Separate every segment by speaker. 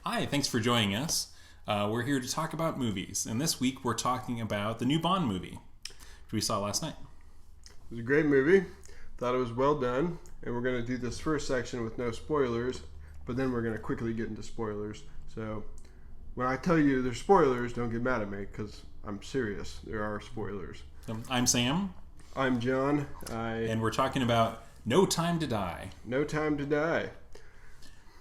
Speaker 1: Hi, thanks for joining us. We're here to talk about movies, and this week we're talking about the new Bond movie, which we saw last night.
Speaker 2: It was a great movie. Thought it was well done, and we're going to do this first section with no spoilers, but then we're going to quickly get into spoilers. So when I tell you there's spoilers, don't get mad at me, because I'm serious. There are spoilers.
Speaker 1: I'm Sam.
Speaker 2: I'm John.
Speaker 1: And we're talking about No Time to Die.
Speaker 2: No Time to Die.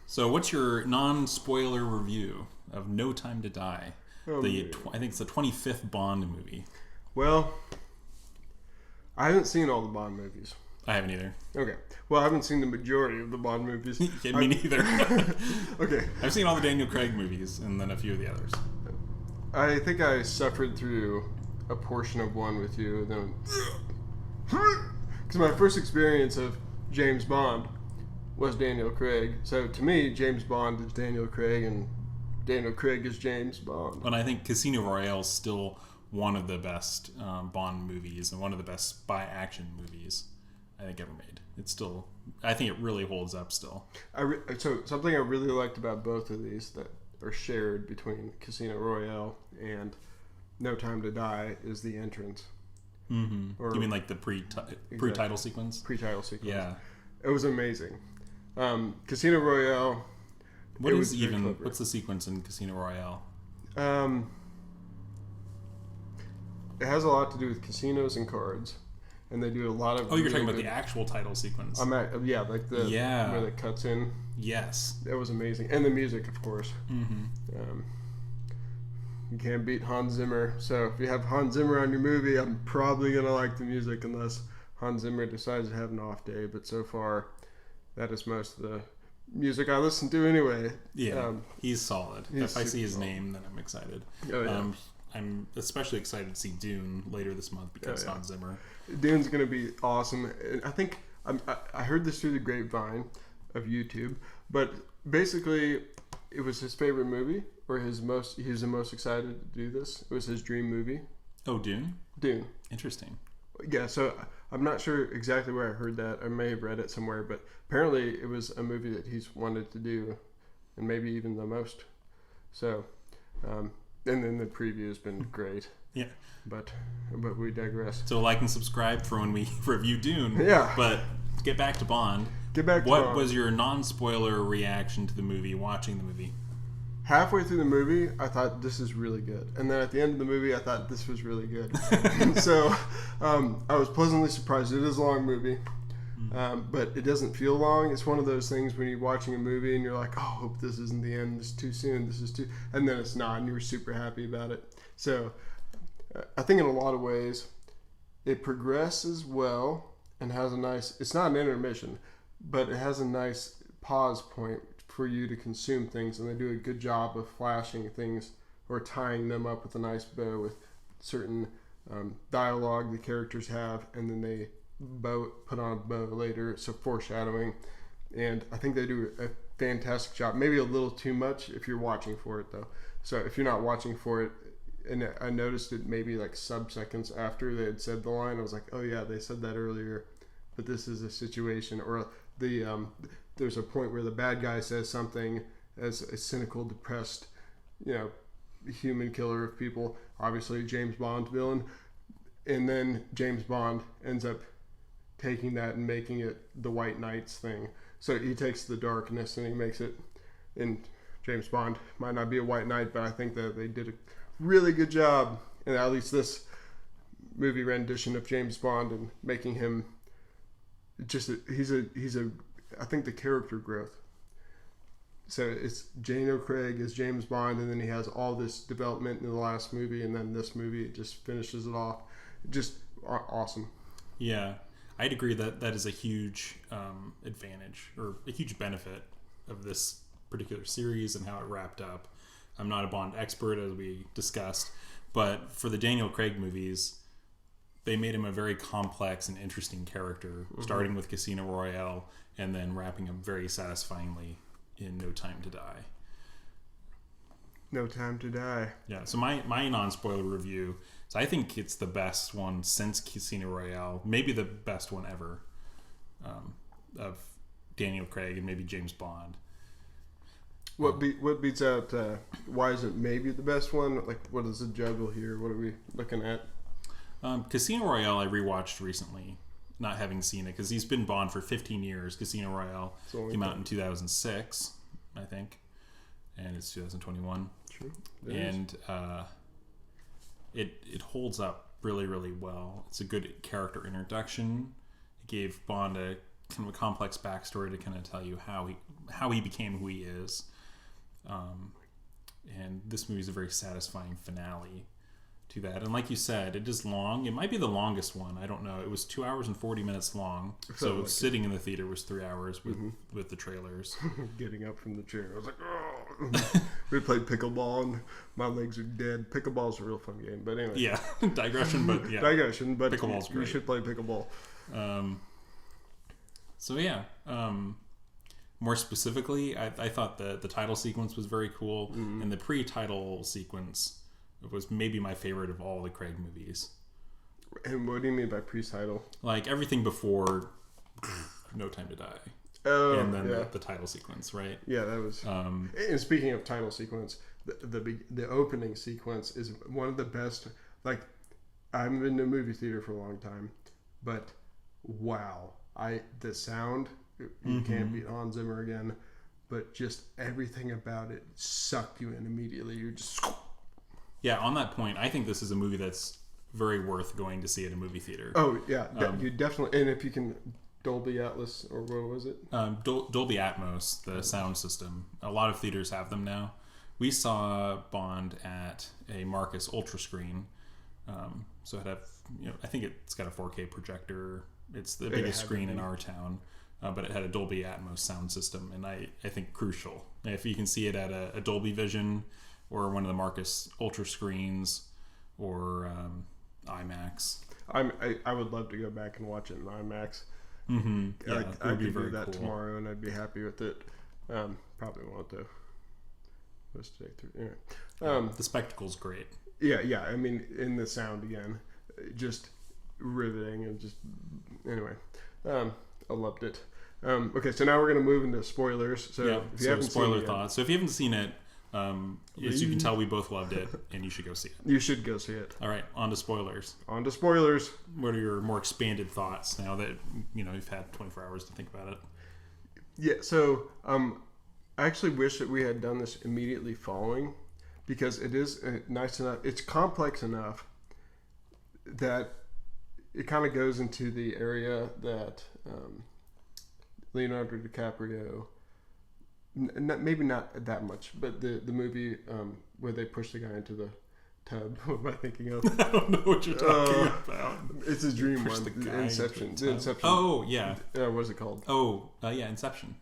Speaker 1: So what's your non-spoiler review of No Time to Die? I think it's the 25th Bond movie.
Speaker 2: Well, I haven't seen all the Bond movies.
Speaker 1: I haven't either.
Speaker 2: Okay. Well, I haven't seen the majority of the Bond movies.
Speaker 1: Yeah, me neither.
Speaker 2: Okay.
Speaker 1: I've seen all the Daniel Craig movies and then a few of the others.
Speaker 2: I think I suffered through a portion of one with you. Then, because my first experience of James Bond was Daniel Craig. So to me, James Bond is Daniel Craig, and Daniel Craig is James Bond.
Speaker 1: And I think Casino Royale is still one of the best Bond movies and one of the best spy action movies I think ever made. It's still, I think it really holds up still.
Speaker 2: So something I really liked about both of these that are shared between Casino Royale and No Time to Die is the entrance.
Speaker 1: Mm-hmm. You mean like the pre-title sequence?
Speaker 2: Pre-title sequence.
Speaker 1: Yeah.
Speaker 2: It was amazing. Casino Royale.
Speaker 1: What's the sequence in Casino Royale?
Speaker 2: It has a lot to do with casinos and cards, and they do a lot of.
Speaker 1: Oh, you're talking about the actual title sequence.
Speaker 2: where that cuts in.
Speaker 1: Yes,
Speaker 2: it was amazing, and the music, of course.
Speaker 1: Mm-hmm.
Speaker 2: You can't beat Hans Zimmer, so if you have Hans Zimmer on your movie, I'm probably gonna like the music, unless Hans Zimmer decides to have an off day. But so far, that is most of the music I listen to anyway.
Speaker 1: Yeah, he's solid. If I see his name, then I'm excited.
Speaker 2: Oh, yeah.
Speaker 1: I'm especially excited to see Dune later this month because Hans Zimmer.
Speaker 2: Dune's going to be awesome. I think I heard this through the grapevine of YouTube, but basically it was his favorite movie, or he was the most excited to do this. It was his dream movie.
Speaker 1: Oh, Dune?
Speaker 2: Dune.
Speaker 1: Interesting.
Speaker 2: Yeah, so I'm not sure exactly where I heard that. I may have read it somewhere, but apparently it was a movie that he's wanted to do, and maybe even the most. So, and then the preview has been great.
Speaker 1: Yeah.
Speaker 2: But we digress.
Speaker 1: So like and subscribe for when we review Dune.
Speaker 2: Yeah.
Speaker 1: But get back to Bond. What was your non-spoiler reaction to the movie, watching the movie?
Speaker 2: Halfway through the movie, I thought this is really good. And then at the end of the movie, I thought this was really good. So I was pleasantly surprised. It is a long movie, but it doesn't feel long. It's one of those things when you're watching a movie and you're like, oh, I hope this isn't the end. This is too soon. And then it's not, and you're super happy about it. So I think in a lot of ways, it progresses well and has a nice, it's not an intermission, but it has a nice pause point for you to consume things, and they do a good job of flashing things or tying them up with a nice bow with certain dialogue the characters have, and then they put on a bow later, so foreshadowing. And I think they do a fantastic job, maybe a little too much if you're watching for it though. So if you're not watching for it, and I noticed it maybe like sub-seconds after they had said the line, I was like, oh yeah, they said that earlier, but this is a situation, or there's a point where the bad guy says something as a cynical, depressed, human killer of people, obviously James Bond villain, and then James Bond ends up taking that and making it the White Knights thing. So he takes the darkness and he makes it, and James Bond might not be a White Knight, but I think that they did a really good job, and at least this movie rendition of James Bond, and making him just I think the character growth. So it's Daniel Craig as James Bond, and then he has all this development in the last movie, and then this movie just finishes it off. Just awesome.
Speaker 1: Yeah, I'd agree that is a huge advantage, or a huge benefit of this particular series and how it wrapped up. I'm not a Bond expert, as we discussed, but for the Daniel Craig movies, they made him a very complex and interesting character, starting with Casino Royale and then wrapping up very satisfyingly in No Time to Die.
Speaker 2: No Time to Die.
Speaker 1: Yeah, so my non-spoiler review is I think it's the best one since Casino Royale, maybe the best one ever, of Daniel Craig and maybe James Bond.
Speaker 2: What beats out? Why is it maybe the best one? Like, what is the juggle here? What are we looking at?
Speaker 1: Casino Royale I rewatched recently, not having seen it, because he's been Bond for 15 years. Casino Royale came out in 2006, I think, and it's 2021.
Speaker 2: True.
Speaker 1: And it holds up really, really well. It's a good character introduction. It gave Bond a kind of a complex backstory to kind of tell you how he became who he is. And this movie is a very satisfying finale to that. And like you said, it is long. It might be the longest one. I don't know. It was 2 hours and 40 minutes long. So like sitting in the theater was 3 hours with the trailers.
Speaker 2: Getting up from the chair, I was like, oh. We played pickleball and my legs are dead. Pickleball's a real fun game, but anyway.
Speaker 1: Yeah, digression, but yeah.
Speaker 2: Digression, but
Speaker 1: pickleball's great.
Speaker 2: You should play pickleball.
Speaker 1: So yeah, more specifically, I thought the title sequence was very cool, and the pre-title sequence was maybe my favorite of all the Craig movies.
Speaker 2: And what do you mean by pre-title?
Speaker 1: Like everything before No Time to Die.
Speaker 2: Oh,
Speaker 1: and then the title sequence, right?
Speaker 2: Yeah, that was. And speaking of title sequence, the opening sequence is one of the best. Like, I haven't been to a movie theater for a long time, but wow, the sound, you can't beat Hans Zimmer again, but just everything about it sucked you in immediately. You just.
Speaker 1: Yeah, on that point, I think this is a movie that's very worth going to see at a movie theater.
Speaker 2: Oh yeah, you definitely, and if you can. Dolby Atlas, or what was it?
Speaker 1: Dolby Atmos, the sound system. A lot of theaters have them now. We saw Bond at a Marcus Ultra Screen, so it had, I think it's got a 4K projector. It's the biggest screen in our town, but it had a Dolby Atmos sound system, and I think crucial. If you can see it at a Dolby Vision or one of the Marcus Ultra Screens or IMAX.
Speaker 2: I would love to go back and watch it in IMAX.
Speaker 1: Mm-hmm. Yeah,
Speaker 2: I could do that tomorrow, and I'd be happy with it. Probably won't though. What's today? Anyway.
Speaker 1: The spectacle's great.
Speaker 2: Yeah. I mean, in the sound again, just riveting, and just anyway. I loved it. Okay, so now we're gonna move into spoilers. So if you haven't
Speaker 1: spoiler
Speaker 2: seen it
Speaker 1: thoughts. So if you haven't seen it, as you can tell, we both loved it, and you should go see it.
Speaker 2: You should go see it.
Speaker 1: All right, on to spoilers.
Speaker 2: What
Speaker 1: are your more expanded thoughts now that you've had 24 hours to think about it?
Speaker 2: Yeah, so I actually wish that we had done this immediately following, because it is nice enough. It's complex enough that it kind of goes into the area that Leonardo DiCaprio. Maybe not that much, but the movie where they push the guy into the tub. What am I thinking of?
Speaker 1: I don't know what you're talking about.
Speaker 2: It's a dream one. Inception.
Speaker 1: Oh yeah.
Speaker 2: What's it called?
Speaker 1: Oh yeah, Inception.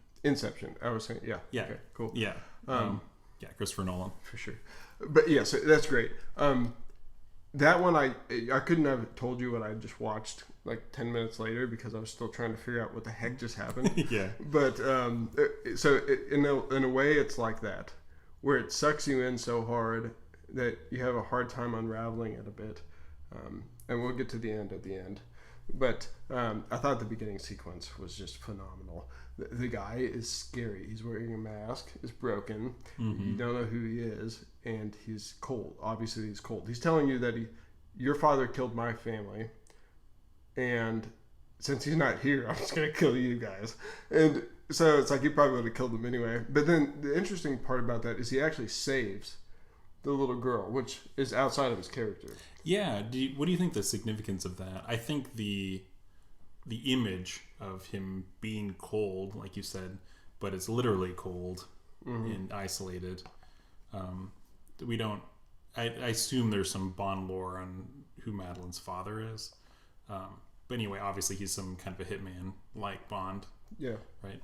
Speaker 2: I was saying yeah.
Speaker 1: Yeah.
Speaker 2: Okay. Cool.
Speaker 1: Yeah. Yeah. Christopher Nolan
Speaker 2: for sure. But yeah, so that's great. That one I couldn't have told you what I just watched like 10 minutes later, because I was still trying to figure out what the heck just happened.
Speaker 1: Yeah.
Speaker 2: But in a way, it's like that, where it sucks you in so hard that you have a hard time unraveling it a bit. And we'll get to the end at the end. But I thought the beginning sequence was just phenomenal. The guy is scary. He's wearing a mask. It's broken. Mm-hmm. You don't know who he is, and he's cold. Obviously, he's cold. He's telling you that your father killed my family, and since he's not here, I'm just gonna kill you guys. And so it's like he probably would have killed them anyway. But then the interesting part about that is he actually saves the little girl, which is outside of his character.
Speaker 1: Yeah. What do you think the significance of that? I think the image of him being cold, like you said, but it's literally cold and isolated. We don't. I assume there's some Bond lore on who Madeleine's father is. But anyway, obviously he's some kind of a hitman like Bond.
Speaker 2: Yeah.
Speaker 1: Right.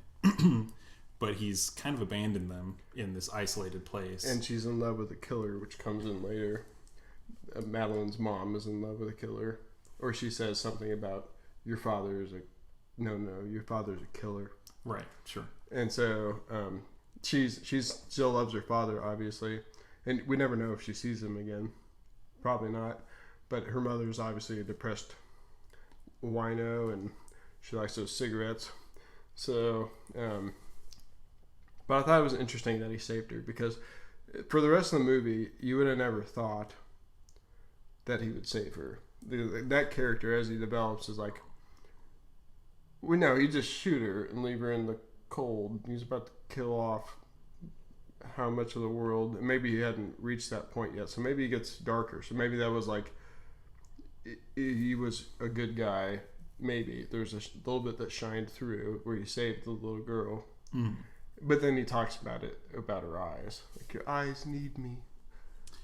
Speaker 1: But he's kind of abandoned them in this isolated place.
Speaker 2: And she's in love with the killer, which comes in later. Madeleine's mom is in love with the killer, or she says something about your father is your father's a killer.
Speaker 1: Right. Sure.
Speaker 2: And so she's still loves her father, obviously, and we never know if she sees him again. Probably not. But her mother's obviously a depressed wino, and she likes those cigarettes. So But I thought it was interesting that he saved her, because for the rest of the movie, you would have never thought that he would save her. That character, as he develops, is like, we know he'd just shoot her and leave her in the cold. He's about to kill off how much of the world. Maybe he hadn't reached that point yet, so maybe he gets darker. So maybe that was like, he was a good guy. Maybe there's a little bit that shined through where he saved the little girl. But then he talks about her eyes. Like, your eyes need me.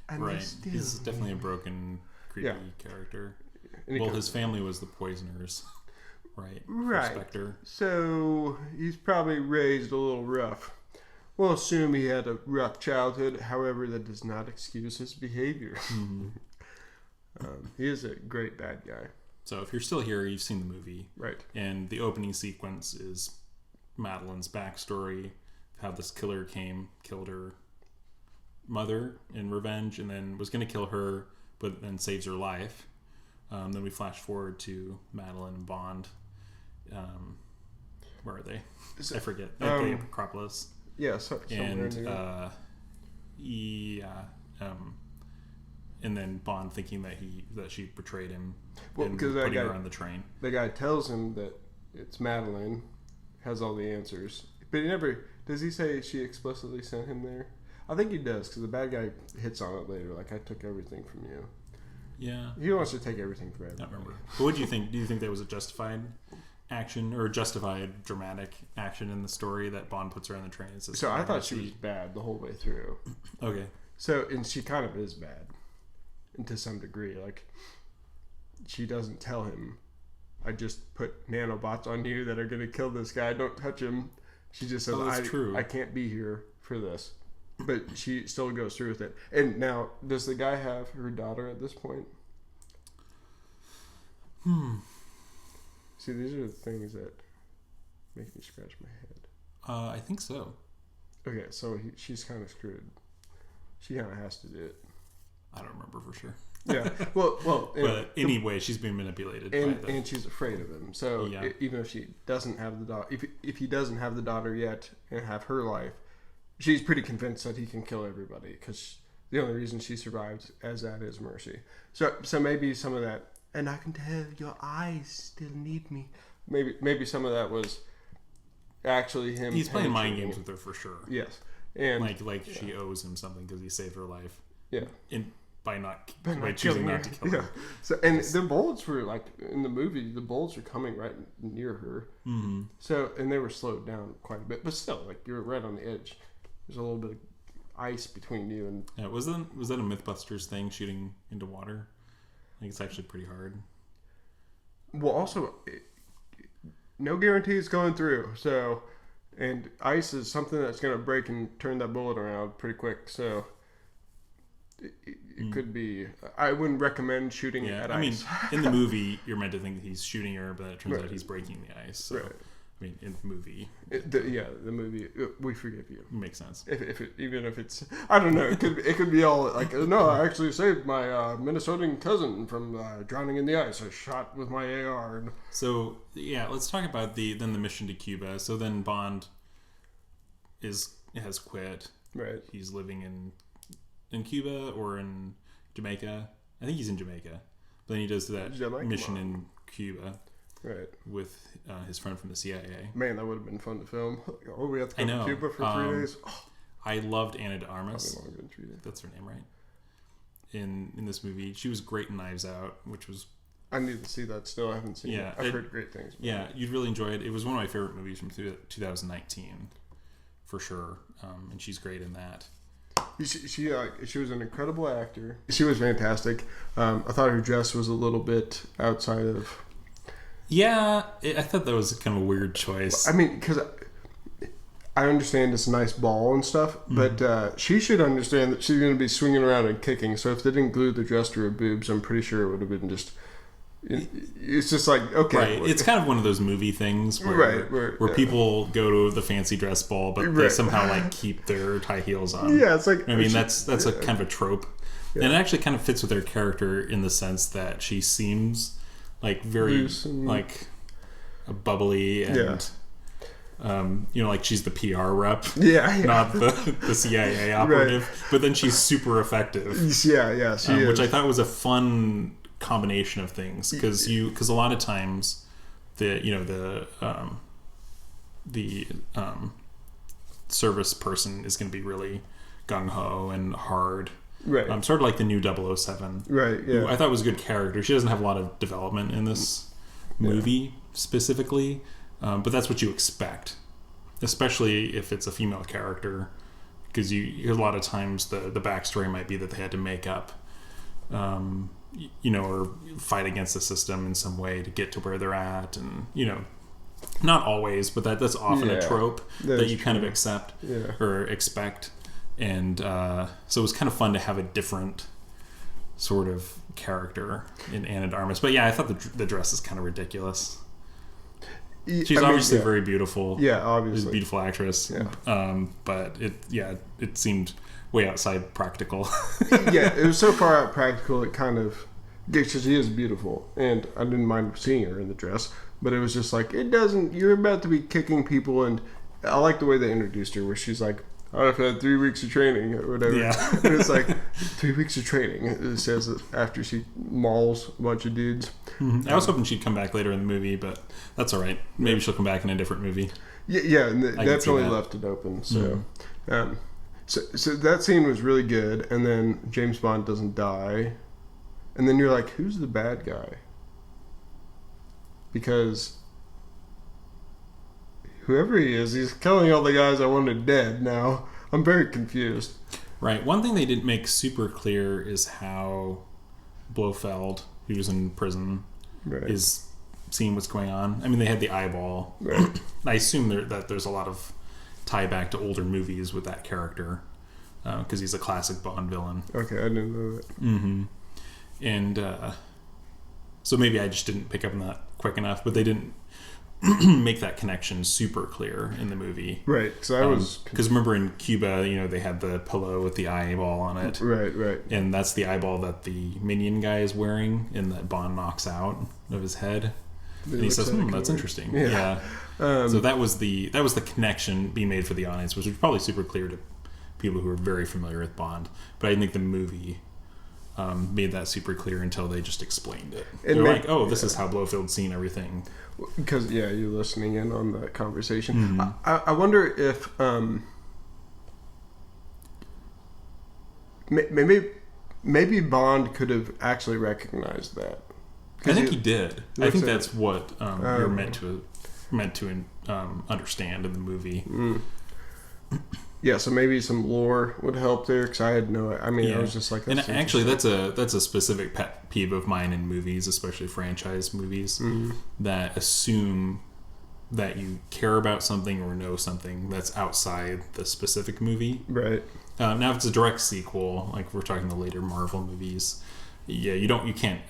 Speaker 2: And
Speaker 1: right. He's definitely a broken, creepy character. Well, his family was the poisoners. Right.
Speaker 2: Spectre. So he's probably raised a little rough. We'll assume he had a rough childhood. However, that does not excuse his behavior. He is a great bad guy.
Speaker 1: So if you're still here, you've seen the movie.
Speaker 2: Right.
Speaker 1: And the opening sequence is Madeline's backstory, how this killer killed her mother in revenge, and then was going to kill her, but then saves her life. Then we flash forward to Madeline and Bond. Where are they? I forget. The Acropolis.
Speaker 2: Yeah, somewhere near.
Speaker 1: And then Bond thinking that she betrayed him, and
Speaker 2: because
Speaker 1: putting her on the train.
Speaker 2: The guy tells him that it's Madeline, has all the answers, but he never does. He say she explicitly sent him there? I think he does, because the bad guy hits on it later. Like, I took everything from you. Yeah, he wants to take everything from everybody.
Speaker 1: I don't remember. But what do you think? Do you think there was a justified action or justified dramatic action in the story that Bond puts her on the train?
Speaker 2: So I thought she was bad the whole way through.
Speaker 1: Okay.
Speaker 2: So, and she kind of is bad, and to some degree. Like, she doesn't tell him, I just put nanobots on you that are going to kill this guy. Don't touch him. She just says, I can't be here for this. But she still goes through with it. And now, does the guy have her daughter at this point? See, these are the things that make me scratch my head.
Speaker 1: I think so.
Speaker 2: Okay, so she's kind of screwed. She kind of has to do it.
Speaker 1: I don't remember for sure.
Speaker 2: Yeah, well.
Speaker 1: But anyway, she's being manipulated,
Speaker 2: and she's afraid of him. So even if she doesn't have the daughter, if he doesn't have the daughter yet and have her life, she's pretty convinced that he can kill everybody, because the only reason she survived as that is mercy. So maybe some of that, and I can tell your eyes still need me. Maybe some of that was actually him.
Speaker 1: He's playing mind games with her for sure.
Speaker 2: Yes, and
Speaker 1: like she owes him something because he saved her life.
Speaker 2: Yeah,
Speaker 1: by choosing not to kill her.
Speaker 2: So, and the bullets were like in the movie, the bullets were coming right near her. Mm-hmm. So, and they were slowed down quite a bit, but still, like, you're right on the edge. There's a little bit of ice between you and.
Speaker 1: Yeah, was that a MythBusters thing, shooting into water? I think it's actually pretty hard.
Speaker 2: Well, also, no guarantees going through. So, and ice is something that's going to break and turn that bullet around pretty quick. So. It could be. I wouldn't recommend shooting at ice.
Speaker 1: In the movie, you're meant to think that he's shooting her, but it turns out he's breaking the ice. So, in the movie,
Speaker 2: the movie, we forgive you.
Speaker 1: Makes sense.
Speaker 2: Even if it's, I don't know, it could be all like, no, I actually saved my Minnesotan cousin from drowning in the ice. I shot with my AR.
Speaker 1: So let's talk about the mission to Cuba. So then Bond has quit.
Speaker 2: Right.
Speaker 1: He's living in Cuba or in Jamaica. I think he's in Jamaica. But then he does that mission in Cuba.
Speaker 2: Right.
Speaker 1: With his friend from the CIA.
Speaker 2: Man, that would have been fun to film. Oh, we have to go to Cuba for 3 days. Oh.
Speaker 1: I loved Ana de Armas.
Speaker 2: Probably longer than 3 days.
Speaker 1: That's her name, right? In this movie. She was great in Knives Out, which was...
Speaker 2: I need to see that still. I haven't seen it. I've heard great things.
Speaker 1: Yeah, you'd really enjoy it. It was one of my favorite movies from 2019, for sure. And she's great in that.
Speaker 2: She was an incredible actor. She was fantastic. I thought her dress was a little bit outside of...
Speaker 1: Yeah, I thought that was kind of a weird choice.
Speaker 2: I mean, because I understand it's a nice ball and stuff, but she should understand that she's going to be swinging around and kicking. So if they didn't glue the dress to her boobs, I'm pretty sure it would have been just... It's just like, okay.
Speaker 1: Right. It's kind of one of those movie things where people go to the fancy dress ball, but they somehow keep their high heels on.
Speaker 2: Yeah, it's like...
Speaker 1: I mean, that's a kind of a trope. Yeah. And it actually kind of fits with her character in the sense that she seems... very
Speaker 2: loose and,
Speaker 1: bubbly and Like she's the PR rep,
Speaker 2: not
Speaker 1: the CIA operative, right. But then she's super effective.
Speaker 2: Yeah, she is.
Speaker 1: Which I thought was a fun combination of things because a lot of times the service person is going to be really gung-ho and hard.
Speaker 2: Right.
Speaker 1: Sort of like the new 007.
Speaker 2: Right, yeah.
Speaker 1: Who I thought was a good character. She doesn't have a lot of development in this movie specifically, but that's what you expect, especially if it's a female character, because a lot of times the backstory might be that they had to make up, or fight against the system in some way to get to where they're at, and not always, but that's often a trope that you kind of accept or expect. And so it was kind of fun to have a different sort of character in Ana de Armas. But yeah, I thought the dress is kind of ridiculous. She's obviously very beautiful.
Speaker 2: Yeah, obviously.
Speaker 1: She's a beautiful actress. Yeah. But it seemed way outside practical.
Speaker 2: Yeah, it was so far out practical, it kind of... Because she is beautiful, and I didn't mind seeing her in the dress, but it was just like, it doesn't... You're about to be kicking people, and I like the way they introduced her, where she's like, I've had 3 weeks of training or whatever. Yeah. And it's like 3 weeks of training. It says that after she mauls a bunch of dudes.
Speaker 1: Mm-hmm. I was hoping she'd come back later in the movie, but that's all right. Maybe she'll come back in a different movie.
Speaker 2: Yeah, and definitely left it open. So, so that scene was really good. And then James Bond doesn't die, and then you're like, who's the bad guy? Because whoever he is, he's killing all the guys I wanted dead now. I'm very confused.
Speaker 1: Right. One thing they didn't make super clear is how Blofeld, who's in prison, is seeing what's going on. I mean, they had the eyeball. Right. I assume that there's a lot of tie back to older movies with that character because he's a classic Bond villain.
Speaker 2: Okay, I didn't know that.
Speaker 1: Mm-hmm. And so maybe I just didn't pick up on that quick enough, but they didn't make that connection super clear in the movie.
Speaker 2: Right. So
Speaker 1: because remember in Cuba, they had the pillow with the eyeball on it.
Speaker 2: Right.
Speaker 1: And that's the eyeball that the minion guy is wearing, and that Bond knocks out of his head. And he says, that's interesting. Yeah. So that was the connection being made for the audience, which was probably super clear to people who are very familiar with Bond. But I think the movie made that super clear until they just explained it. They're like, this is how Blofeld's seen everything.
Speaker 2: Because you're listening in on that conversation. Mm-hmm. I wonder if maybe Bond could have actually recognized that.
Speaker 1: I think he did. I think that's what you're meant to understand in the movie.
Speaker 2: Mm. Yeah, so maybe some lore would help there, because I had no... I mean, I was just like...
Speaker 1: And actually, that's a specific pet peeve of mine in movies, especially franchise movies, that assume that you care about something or know something that's outside the specific movie.
Speaker 2: Right.
Speaker 1: Now, if it's a direct sequel, like we're talking the later Marvel movies, you can't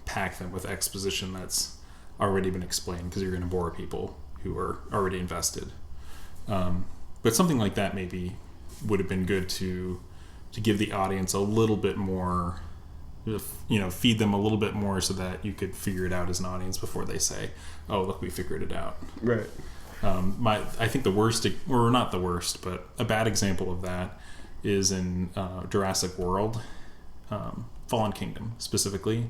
Speaker 1: pack them with exposition that's already been explained, because you're going to bore people who are already invested. But something like that maybe would have been good to give the audience a little bit more, feed them a little bit more so that you could figure it out as an audience before they say, oh, look, we figured it out.
Speaker 2: Right.
Speaker 1: I think the worst, or not the worst, but a bad example of that is in Jurassic World, Fallen Kingdom specifically.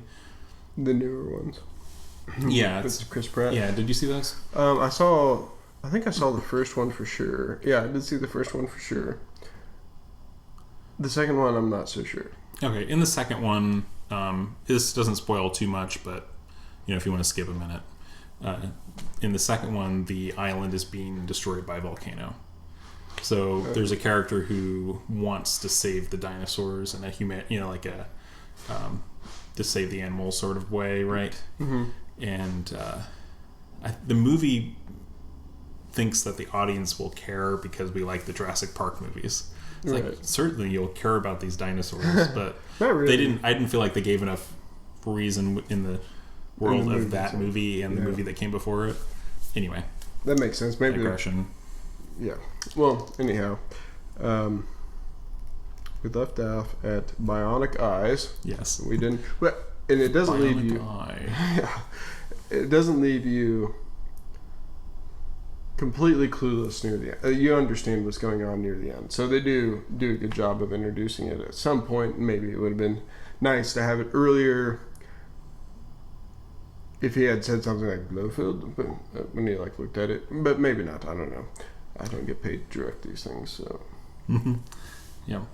Speaker 2: The newer ones.
Speaker 1: Yeah.
Speaker 2: It's Chris Pratt.
Speaker 1: Yeah, did you see those?
Speaker 2: I think I saw the first one for sure. Yeah, I did see the first one for sure. The second one, I'm not so sure.
Speaker 1: Okay, in the second one, this doesn't spoil too much, but if you want to skip a minute, in the second one, the island is being destroyed by a volcano. So there's a character who wants to save the dinosaurs in a to save the animals sort of way, right?
Speaker 2: Mm-hmm.
Speaker 1: And the movie thinks that the audience will care because we like the Jurassic Park movies. It's like, certainly you'll care about these dinosaurs, but
Speaker 2: not really.
Speaker 1: I didn't feel like they gave enough reason in the world of that movie and the movie that came before it. Anyway.
Speaker 2: That makes sense. Maybe.
Speaker 1: Digression.
Speaker 2: Yeah. Well, anyhow. We left off at Bionic Eyes.
Speaker 1: Yes.
Speaker 2: We didn't. And it doesn't leave you...
Speaker 1: Eye.
Speaker 2: Yeah. It doesn't leave you completely clueless near the end. You understand what's going on near the end. So they do a good job of introducing it at some point. Maybe it would have been nice to have it earlier if he had said something like Blofeld, but when he like looked at it. But maybe not. I don't know. I don't get paid to direct these things, so.
Speaker 1: Mm-hmm. Yeah.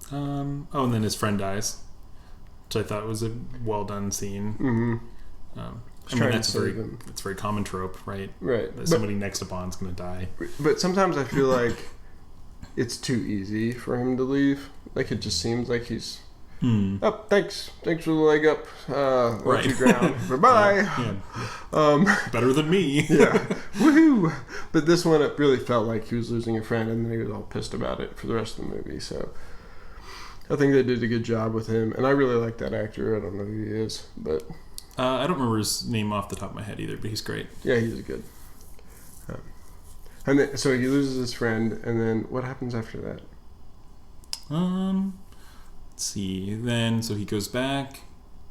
Speaker 1: And then his friend dies, which I thought was a well done scene.
Speaker 2: Mm-hmm.
Speaker 1: I mean, that's a very common trope, right?
Speaker 2: Right.
Speaker 1: That somebody next to Bond's going to die.
Speaker 2: But sometimes I feel like it's too easy for him to leave. Like, it just seems like he's, oh, thanks for the leg up. Let you drown. Bye-bye.
Speaker 1: Yeah. Better than me.
Speaker 2: Yeah. Woohoo! But this one, it really felt like he was losing a friend, and then he was all pissed about it for the rest of the movie, so I think they did a good job with him, and I really like that actor. I don't know who he is, but...
Speaker 1: I don't remember his name off the top of my head either, but he's great.
Speaker 2: Yeah, he's good. And then, so he loses his friend, and then what happens after that?
Speaker 1: Let's see. Then, so he goes back.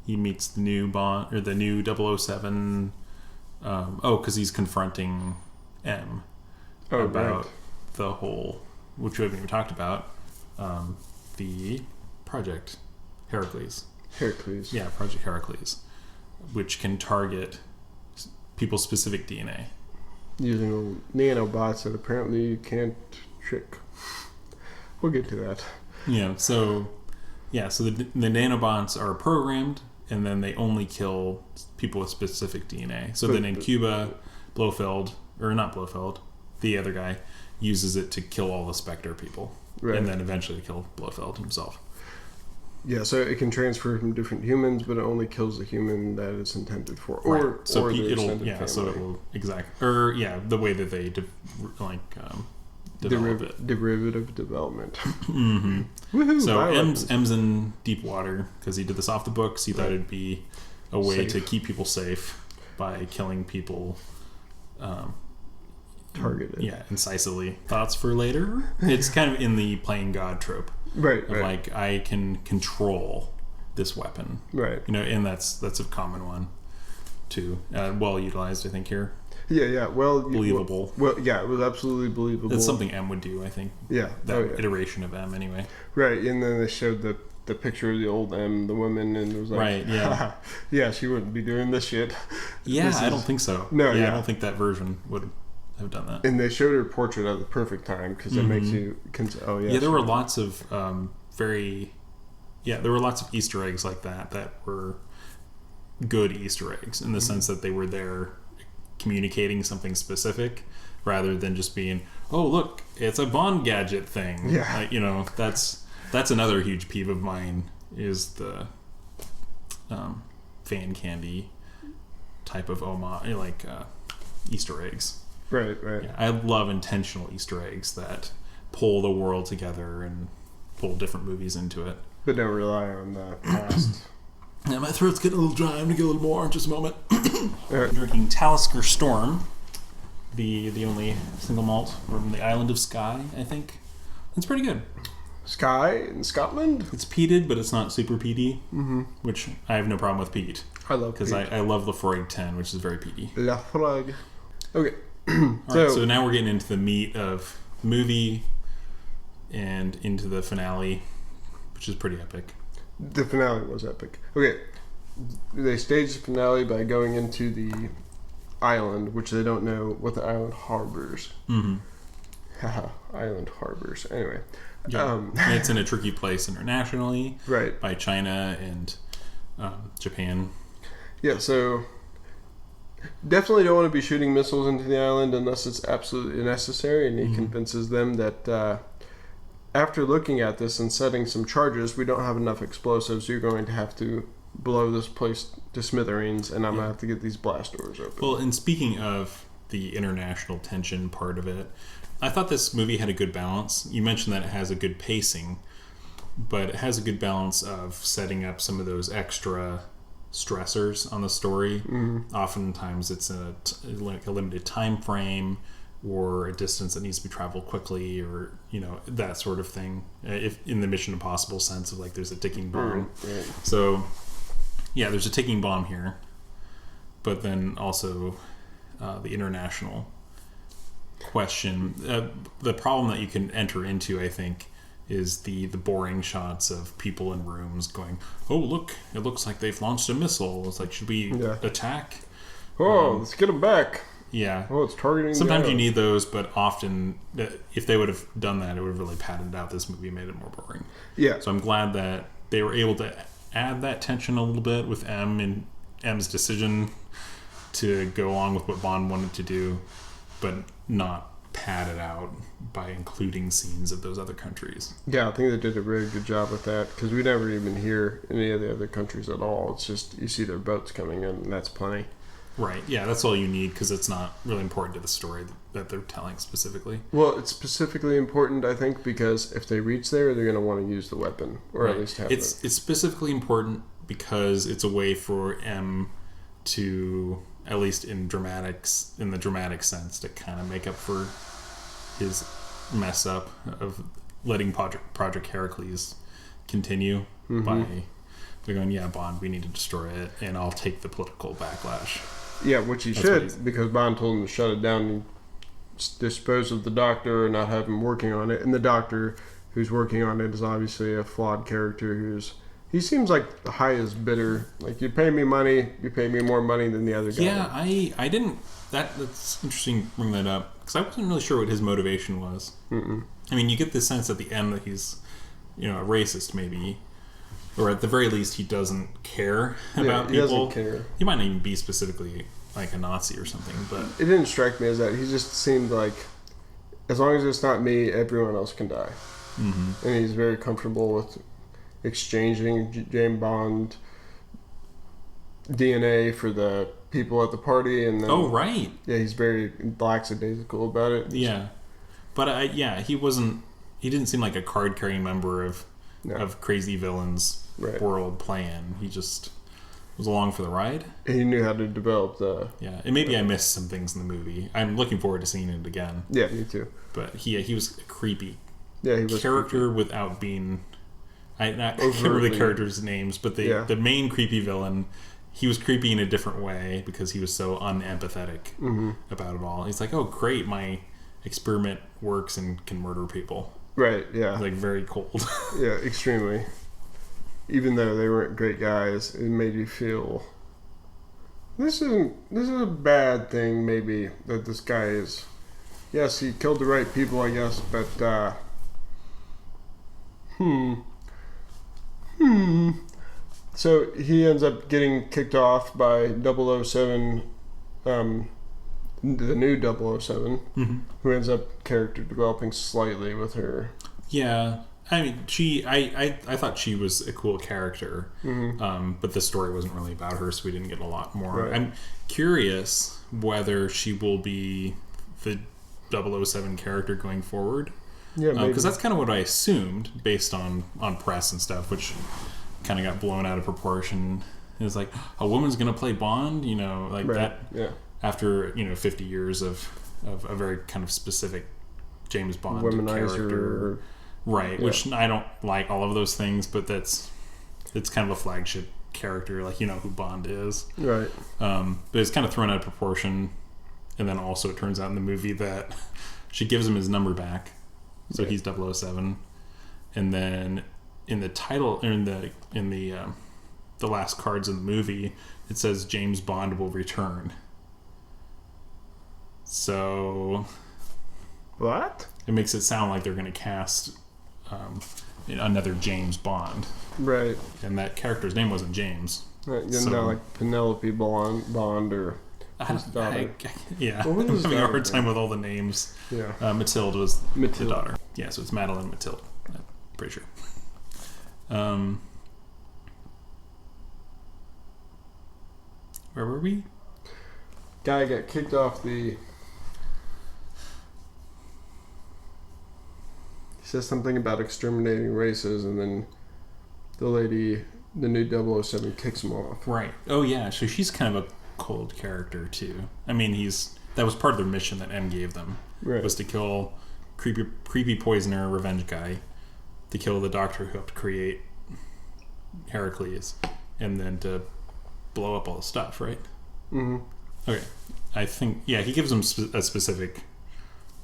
Speaker 1: He meets the new Bond, or the new 007. Because he's confronting M about the whole, which we haven't even talked about, the Project Heracles. Yeah, Project Heracles, which can target people's specific DNA.
Speaker 2: Using nanobots that apparently you can't trick. We'll get to that.
Speaker 1: Yeah, so the nanobots are programmed, and then they only kill people with specific DNA. So then in Cuba, Blofeld, or not Blofeld, the other guy, uses it to kill all the Spectre people. Right. And then eventually kill Blofeld himself.
Speaker 2: Yeah, so it can transfer from different humans, but it only kills the human that it's intended for, the way that they develop it. Derivative development.
Speaker 1: Mm-hmm.
Speaker 2: Woohoo!
Speaker 1: So M's in deep water because he did this off the books. He thought it'd be a way to keep people safe by killing people.
Speaker 2: Targeted.
Speaker 1: Yeah, incisively. Thoughts for later? It's kind of in the playing God trope.
Speaker 2: Right.
Speaker 1: Like, I can control this weapon.
Speaker 2: Right.
Speaker 1: And that's a common one, too. Well utilized, I think, here.
Speaker 2: Yeah. Well,
Speaker 1: believable.
Speaker 2: Well, yeah, it was absolutely believable.
Speaker 1: It's something M would do, I think.
Speaker 2: Yeah.
Speaker 1: That iteration of M, anyway.
Speaker 2: Right, and then they showed the picture of the old M, the woman, and it was like,
Speaker 1: right, yeah.
Speaker 2: Yeah, she wouldn't be doing this shit.
Speaker 1: Yeah, I don't think so.
Speaker 2: No,
Speaker 1: I don't think that version would have done that.
Speaker 2: And they showed her portrait at the perfect time because it makes you
Speaker 1: there were lots of there were lots of Easter eggs like that were good Easter eggs in the sense that they were there communicating something specific rather than just being, oh look, it's a Bond gadget thing.
Speaker 2: Yeah.
Speaker 1: That's another huge peeve of mine is the fan candy type of Easter eggs.
Speaker 2: Right.
Speaker 1: Yeah, I love intentional Easter eggs that pull the world together and pull different movies into it.
Speaker 2: But don't rely on the past.
Speaker 1: Yeah, my throat's getting a little dry. I'm going to get a little more in just a moment. I'm drinking Talisker Storm, the only single malt from the island of Skye, I think. It's pretty good.
Speaker 2: Skye in Scotland?
Speaker 1: It's peated, but it's not super peaty, which I have no problem with peat.
Speaker 2: I love
Speaker 1: because I love Lafroig 10, which is very peaty.
Speaker 2: Lafroig. Okay.
Speaker 1: So now we're getting into the meat of the movie and into the finale, which is pretty epic.
Speaker 2: The finale was epic. Okay. They staged the finale by going into the island, which they don't know what the island harbors. Haha, island harbors. Anyway.
Speaker 1: Yeah. It's in a tricky place internationally.
Speaker 2: Right.
Speaker 1: By China and Japan.
Speaker 2: Yeah, so definitely don't want to be shooting missiles into the island unless it's absolutely necessary, and he convinces them that after looking at this and setting some charges, we don't have enough explosives. You're going to have to blow this place to smithereens, and I'm going to have to get these blast doors open.
Speaker 1: Well, and speaking of the international tension part of it, I thought this movie had a good balance. You mentioned that it has a good pacing, but it has a good balance of setting up some of those extra stressors on the story. Oftentimes it's a limited time frame or a distance that needs to be traveled quickly, or that sort of thing, if in the Mission Impossible sense of like there's a ticking bomb.
Speaker 2: Right.
Speaker 1: So yeah, there's a ticking bomb here, but then also the international question. The problem that you can enter into, I think, is the boring shots of people in rooms going, "Oh, look! It looks like they've launched a missile." It's like, should we attack?
Speaker 2: Oh, let's get them back.
Speaker 1: Yeah.
Speaker 2: Oh, it's targeting.
Speaker 1: Sometimes you need those, but often, if they would have done that, it would have really padded out this movie, made it more boring.
Speaker 2: Yeah.
Speaker 1: So I'm glad that they were able to add that tension a little bit with M and M's decision to go along with what Bond wanted to do, but not pad it out by including scenes of those other countries.
Speaker 2: Yeah, I think they did a very good job with that, because we never even hear any of the other countries at all. It's just you see their boats coming in, and that's plenty.
Speaker 1: Right, yeah, that's all you need, because it's not really important to the story that they're telling specifically.
Speaker 2: Well, it's specifically important, I think, because if they reach there, they're going to want to use the weapon, or at least have it.
Speaker 1: It's specifically important because it's a way for M to, at least in the dramatic sense, to kind of make up for his mess up of letting Project Heracles continue by going, yeah, Bond, we need to destroy it, and I'll take the political backlash.
Speaker 2: Yeah, which he should, because Bond told him to shut it down and dispose of the doctor or not have him working on it. And the doctor who's working on it is obviously a flawed character he seems like the highest bidder. Like, you pay me money, you pay me more money than the other guy.
Speaker 1: Yeah, I didn't... That's interesting to bring that up, because I wasn't really sure what his motivation was. I mean, you get this sense at the end that he's, a racist, maybe. Or at the very least, he doesn't care about people.
Speaker 2: He doesn't care.
Speaker 1: He might not even be specifically like a Nazi or something, but...
Speaker 2: It didn't strike me as that. He just seemed like, as long as it's not me, everyone else can die. And he's very comfortable with exchanging James Bond DNA for the people at the party, and then...
Speaker 1: Oh, right.
Speaker 2: Yeah, he's very lackadaisical about it.
Speaker 1: Yeah. But, he didn't seem like a card-carrying member of crazy villains' world plan. He just was along for the ride.
Speaker 2: He knew how to develop the...
Speaker 1: Yeah, and maybe I missed some things in the movie. I'm looking forward to seeing it again.
Speaker 2: Yeah, me too.
Speaker 1: But he was a creepy
Speaker 2: he was
Speaker 1: character creepy. Without being... I can't remember the characters' names, but the main creepy villain, he was creepy in a different way because he was so unempathetic about it all. He's like, oh, great, my experiment works and can murder people. Right, yeah. Like, very cold.
Speaker 2: Yeah, extremely. Even though they weren't great guys, it made you feel... This is a bad thing, maybe, that this guy is... Yes, he killed the right people, I guess, but, So he ends up getting kicked off by 007, the new 007, who ends up character developing slightly with her.
Speaker 1: Yeah, I mean, I thought she was a cool character, but the story wasn't really about her, so we didn't get a lot more. Right. I'm curious whether she will be the 007 character going forward. Yeah, because that's kind of what I assumed based on press and stuff, which kind of got blown out of proportion. It was like, a woman's going to play Bond, that. Yeah. After 50 years of a very kind of specific James Bond character, right? Yeah. Which I don't like all of those things, but it's kind of a flagship character, like who Bond is, right? But it's kind of thrown out of proportion, and then also it turns out in the movie that she gives him his number back, so he's 007, and then in the title or in the last cards in the movie, it says James Bond will return. So,
Speaker 2: what?
Speaker 1: It makes it sound like they're going to cast another James Bond,
Speaker 2: right?
Speaker 1: And that character's name wasn't James.
Speaker 2: Right, like Penelope Bond or his daughter.
Speaker 1: I'm having a hard time with all the names. Yeah, Mathilde was the daughter. Yeah, so it's Madeline Mathilde. I'm pretty sure. Where were we?
Speaker 2: Guy got kicked off the... He says something about exterminating races, and then the lady, the new 007, kicks him off.
Speaker 1: Right. Oh, yeah. So she's kind of a cold character, too. I mean, that was part of their mission that M gave them. Right. Was to kill creepy poisoner, revenge guy, to kill the doctor who helped create Heracles, and then to blow up all the stuff, right? Okay. I think, he gives them a specific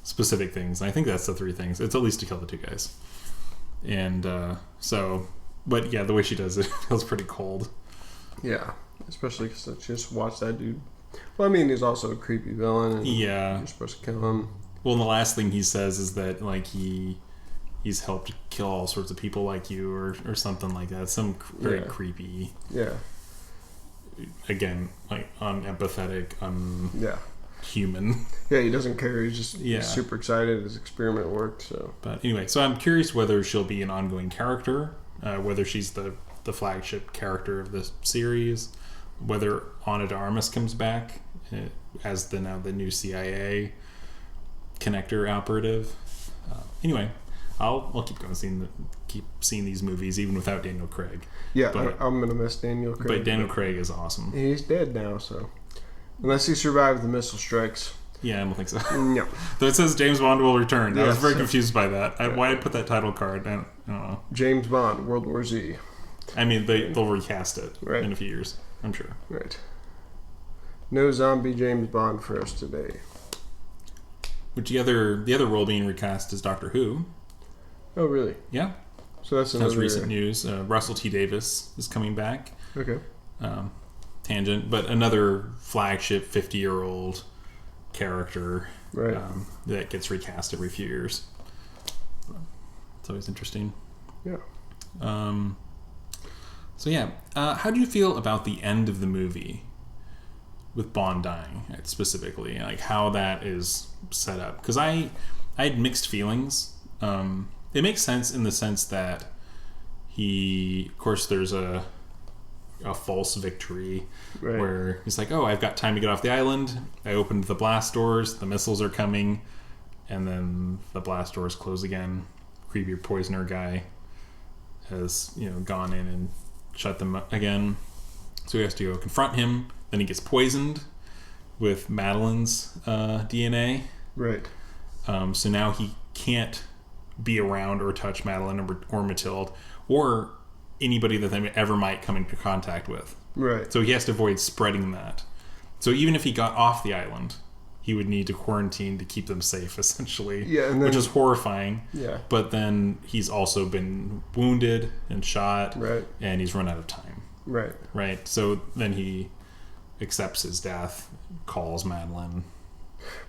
Speaker 1: specific things. And I think that's the three things. It's at least to kill the two guys. And but yeah, the way she does it feels pretty cold.
Speaker 2: Yeah, especially because she just watched that dude. Well, I mean, he's also a creepy villain. And
Speaker 1: yeah.
Speaker 2: You're supposed to kill him.
Speaker 1: Well, and the last thing he says is that, like, he's helped kill all sorts of people like you or something like that. Some very creepy.
Speaker 2: Yeah.
Speaker 1: Again, like, unempathetic,
Speaker 2: yeah.
Speaker 1: Human.
Speaker 2: Yeah, he doesn't care. He's just super excited his experiment worked. So,
Speaker 1: but anyway, so I'm curious whether she'll be an ongoing character, whether she's the flagship character of the series, whether Ana de Armas comes back as the new CIA connector operative. Anyway, I'll keep seeing these movies even without Daniel Craig.
Speaker 2: Yeah, but, I'm gonna miss Daniel Craig.
Speaker 1: But Daniel Craig is awesome.
Speaker 2: He's dead now, so unless he survived the missile strikes.
Speaker 1: Yeah, I don't think so.
Speaker 2: No.
Speaker 1: Though it says James Bond will return. I was very confused by that. Why I put that title card? I don't know.
Speaker 2: James Bond, World War Z.
Speaker 1: I mean, they'll recast it in a few years, I'm sure.
Speaker 2: Right. No zombie James Bond for us today.
Speaker 1: Which the other role being recast is Doctor Who.
Speaker 2: Oh, really?
Speaker 1: Yeah.
Speaker 2: So that's another
Speaker 1: recent news. Russell T Davies is coming back.
Speaker 2: Okay.
Speaker 1: Tangent, but another flagship 50-year-old character that gets recast every few years. It's always interesting.
Speaker 2: Yeah.
Speaker 1: So yeah, how do you feel about the end of the movie with Bond dying specifically? Like how that is set up? Because I had mixed feelings. It makes sense in the sense that of course there's a false victory where he's like, oh, I've got time to get off the island. I opened the blast doors. The missiles are coming. And then the blast doors close again. Creepy poisoner guy has, gone in and shut them up again. So he has to go confront him. Then he gets poisoned with Madeline's DNA.
Speaker 2: Right.
Speaker 1: So now he can't be around or touch Madeline or Mathilde or anybody that they ever might come into contact with.
Speaker 2: Right.
Speaker 1: So he has to avoid spreading that. So even if he got off the island, he would need to quarantine to keep them safe, essentially.
Speaker 2: Yeah, and then,
Speaker 1: which is horrifying.
Speaker 2: Yeah.
Speaker 1: But then he's also been wounded and shot.
Speaker 2: Right.
Speaker 1: And he's run out of time.
Speaker 2: Right.
Speaker 1: Right. So then he accepts his death, calls Madeline.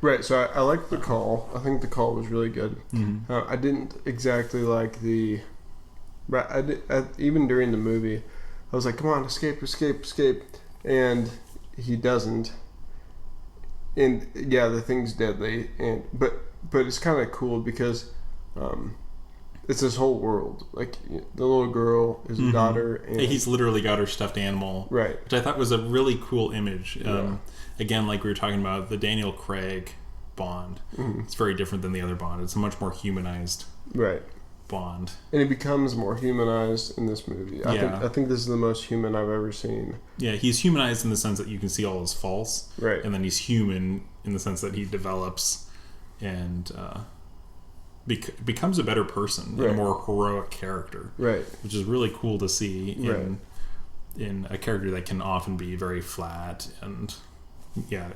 Speaker 2: Right. So I like the call. I think the call was really good.
Speaker 1: Mm-hmm.
Speaker 2: I didn't exactly like the... But even during the movie, I was like, come on, escape, escape, escape. And he doesn't. And yeah, the thing's deadly. But it's kind of cool because it's this whole world. Like the little girl, his daughter. And
Speaker 1: he's literally got her stuffed animal.
Speaker 2: Right.
Speaker 1: Which I thought was a really cool image. Again, like we were talking about, the Daniel Craig Bond. Mm-hmm. It's very different than the other Bond. It's a much more humanized Bond.
Speaker 2: And he becomes more humanized in this movie. I think this is the most human I've ever seen.
Speaker 1: Yeah, he's humanized in the sense that you can see all his faults.
Speaker 2: Right.
Speaker 1: And then he's human in the sense that he develops and becomes a better person, a more heroic character.
Speaker 2: Right.
Speaker 1: Which is really cool to see in a character that can often be very flat and,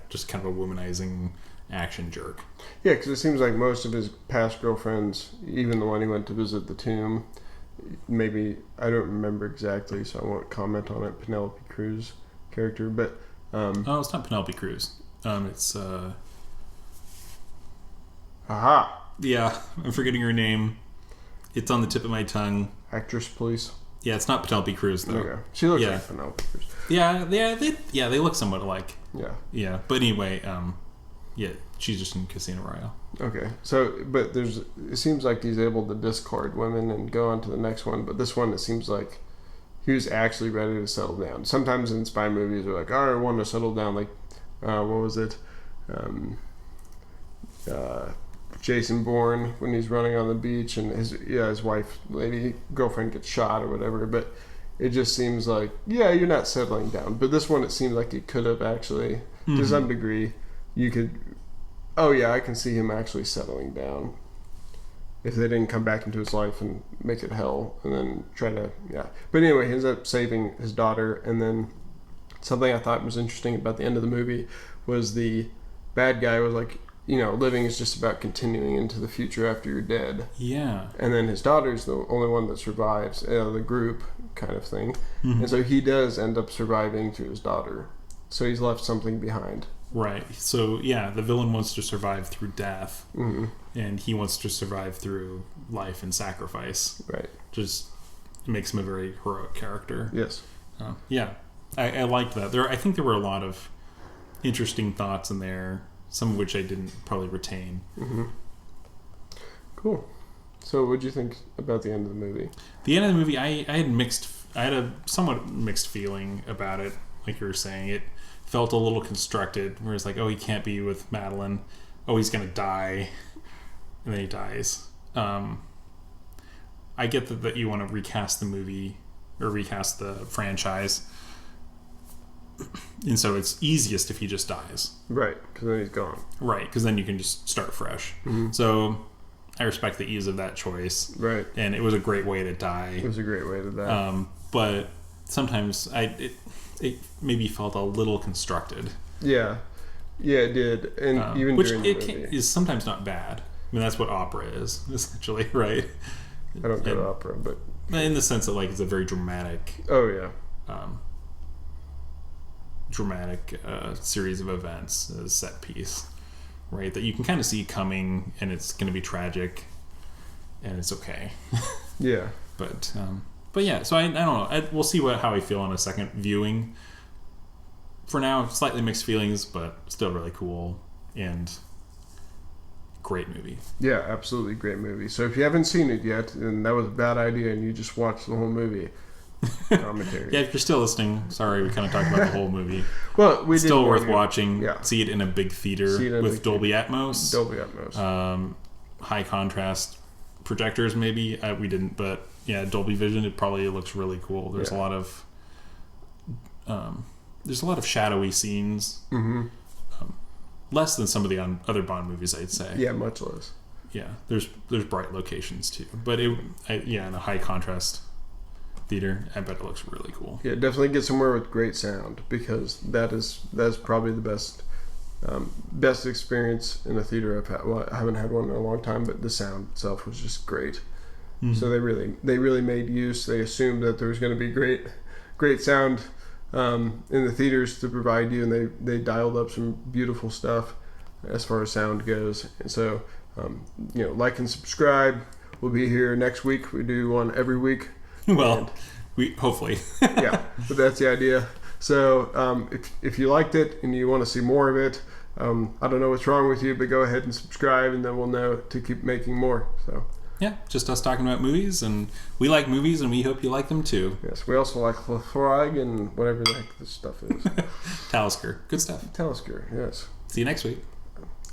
Speaker 1: just kind of a womanizing action jerk.
Speaker 2: Yeah, because it seems like most of his past girlfriends, even the one he went to visit the tomb, maybe, I don't remember exactly, so I won't comment on it, Penelope Cruz character, but...
Speaker 1: oh, it's not Penelope Cruz. It's...
Speaker 2: Aha!
Speaker 1: Yeah, I'm forgetting her name. It's on the tip of my tongue.
Speaker 2: Actress, please.
Speaker 1: Yeah, it's not Penelope Cruz, though.
Speaker 2: Okay. She looks like Penelope Cruz.
Speaker 1: Yeah, they look somewhat alike.
Speaker 2: Yeah.
Speaker 1: Yeah, but anyway, she's just in Casino Royale.
Speaker 2: Okay, so, but it seems like he's able to discard women and go on to the next one, but this one, it seems like he was actually ready to settle down. Sometimes in spy movies, they're like, all right, I want to settle down, like, what was it? Jason Bourne, when he's running on the beach and his wife, girlfriend gets shot or whatever, but it just seems like, you're not settling down. But this one, it seems like it could have actually, to some degree, you could... Oh yeah, I can see him actually settling down if they didn't come back into his life and make it hell and then try to But anyway, he ends up saving his daughter, and then something I thought was interesting about the end of the movie was the bad guy was like, living is just about continuing into the future after you're dead.
Speaker 1: Yeah.
Speaker 2: And then his daughter's the only one that survives the group kind of thing.
Speaker 1: Mm-hmm.
Speaker 2: And so he does end up surviving through his daughter. So he's left something behind.
Speaker 1: Right. So, yeah, the villain wants to survive through death,
Speaker 2: Mm-hmm.
Speaker 1: and he wants to survive through life and sacrifice.
Speaker 2: Right.
Speaker 1: Just makes him a very heroic character.
Speaker 2: Yes.
Speaker 1: Yeah. I liked that. I think there were a lot of interesting thoughts in there, some of which I didn't probably retain.
Speaker 2: Mm-hmm. Cool. So what did you think about the end of the movie?
Speaker 1: The end of the movie, I had a somewhat mixed feeling about it. Like you were saying, it felt a little constructed, where it's like, oh, he can't be with Madeline. Oh, he's going to die. And then he dies. I get that you want to recast the movie or recast the franchise. And so it's easiest if he just dies.
Speaker 2: Right, because then he's gone.
Speaker 1: Right, because then you can just start fresh.
Speaker 2: Mm-hmm.
Speaker 1: So I respect the ease of that choice.
Speaker 2: Right.
Speaker 1: And it was a great way to die.
Speaker 2: It was a great way to die.
Speaker 1: But sometimes it maybe felt a little constructed.
Speaker 2: Yeah. Yeah, it did. And even
Speaker 1: which
Speaker 2: during the movie.
Speaker 1: is sometimes not bad. I mean, that's what opera is, essentially, right?
Speaker 2: I don't go to opera, but...
Speaker 1: In the sense that, like, it's a very dramatic...
Speaker 2: Oh, yeah.
Speaker 1: Series of events, a set piece, right? That you can kind of see coming, and it's going to be tragic, and it's okay.
Speaker 2: Yeah.
Speaker 1: But yeah, so I don't know. We'll see how I feel on a second viewing. For now, slightly mixed feelings, but still really cool and great movie.
Speaker 2: Yeah, absolutely great movie. So if you haven't seen it yet, and that was a bad idea, and you just watched the whole movie, commentary.
Speaker 1: Yeah, if you're still listening, sorry, we kind of talked about the whole movie.
Speaker 2: Well, we
Speaker 1: still worth watching.
Speaker 2: Yeah.
Speaker 1: See it in a big theater with Dolby Atmos.
Speaker 2: Dolby Atmos.
Speaker 1: High contrast projectors, maybe. We didn't, but yeah, Dolby Vision. It probably looks really cool. There's a lot of shadowy scenes.
Speaker 2: Mm-hmm.
Speaker 1: Less than some of the other Bond movies, I'd say.
Speaker 2: Yeah, much less.
Speaker 1: Yeah, there's bright locations too, but in a high contrast theater, I bet it looks really cool.
Speaker 2: Yeah, definitely get somewhere with great sound, because that's probably the best experience in a theater I've had. Well, I haven't had one in a long time, but the sound itself was just great. Mm-hmm. So they really made use. They assumed that there was going to be great sound in the theaters to provide you, and they dialed up some beautiful stuff as far as sound goes. And so, like and subscribe. We'll be here next week. We do one every week.
Speaker 1: Well, we hopefully.
Speaker 2: Yeah, but that's the idea. So if you liked it and you want to see more of it, I don't know what's wrong with you, but go ahead and subscribe, and then we'll know to keep making more. So.
Speaker 1: Yeah, just us talking about movies, and we like movies, and we hope you like them too.
Speaker 2: Yes, we also like Lafroig and whatever the heck this stuff is.
Speaker 1: Talisker, good stuff.
Speaker 2: Talisker, yes.
Speaker 1: See you next week.